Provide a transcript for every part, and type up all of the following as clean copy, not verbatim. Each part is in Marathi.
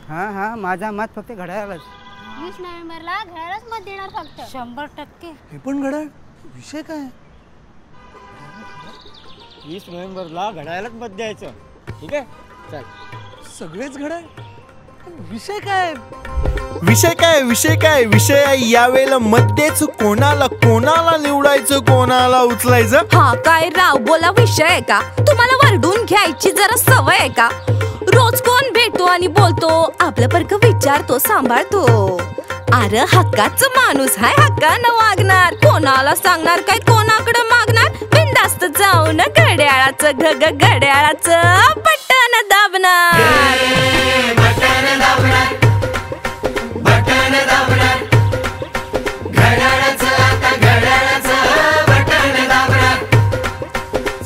हाँ हाँ माझा मत फक्त घड्याळालाच. 20 नोव्हेंबरला घड्याळच मत देणार फक्त. 100%. हे पण घड्याळ विषय काय? 20 नोव्हेंबरला घड्याळालाच मत द्यायचं. ठीक आहे चल. सगळेच घड्याळ विषय काय? विषय काय विषय काय विषय आहे यावेळेला मध्येच कोणाला कोणाला निवडायचं कोणाला उचलायचं. हा काय राव बोला विषय आहे का? तुम्हाला वरडून घ्यायची जरा सवय आहे का? रोज कोण भेटतो आणि बोलतो आपलं परक विचारतो सांभाळतो. अरे हक्काच माणूस हाय हक्कानं वागणार. कोणाला सांगणार काय कोणाकडे मागणार. बिंदास्त जाऊन घड्याळाचं घड्याळाचं बटन दाबणार.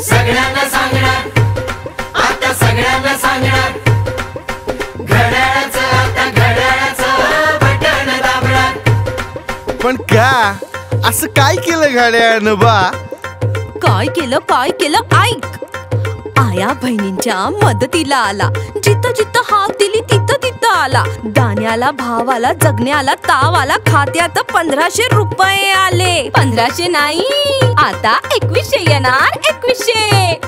सगळ्यांना सांगणार आता सगळ्यांना सांगणार घड्याळाचं आता घड्याळाचं बटन दाबणार. पण का असं काय केलं घड्याळानं बा? काय केलं ऐक. आया बहिणींच्या मदतीला आला. जिथं जिथं हाक दिली तिथं तिथं आला. दाण्याला भाव आला जगण्याला ताव आला. खात्यात 1500 रुपये आले. 1500 नाही आता 2100 येणार. 2100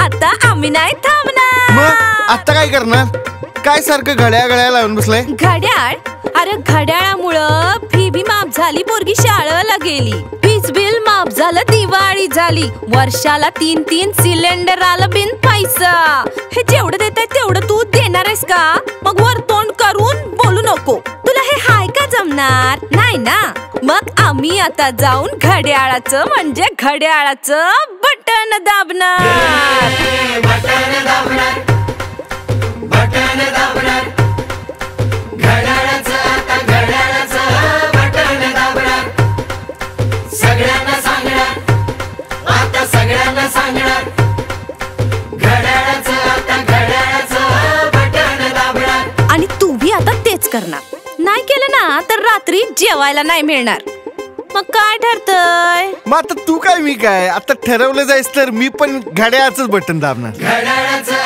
आता आम्ही नाही थांबणार. मग आता काय करणार? काय सारखं घड्याळ लावून बसलंय? घड्याळ अरे घड्याळामुळं फी बी माफ झाली. पोरगी शाळेला गेली. वीज बिल माफ झालं. दिवाळी झाली. वर्षाला 3 सिलेंडर आलं बिन पैसा. हे जेवढं देत आहे तेवढं तू देणार आहेस का? मग वर तोंड करून बोलू नको. तुला हे हाय का जमणार नाही ना? मग आम्ही आता जाऊन घड्याळाचं म्हणजे घड्याळाचं बटन दाबणार. बटन दाबणार बटन दाबणार घड्याळाचं आता घड्याळाचं बटन दाबणार. सगळ्यांना सांगणार आता सगळ्यांना सांगणार घड्याळाचं आता घड्याळाचं बटन दाबणार. आणि तुम्ही आता तेच करणार. नाही केलं ना तर रात्री जेवायला नाही मिळणार. मग काय ठरतंय? मग आता तू काय मी काय आता ठरवलं जायस तर मी पण घड्याळाचंच बटन दाबणार. घड्याळाचं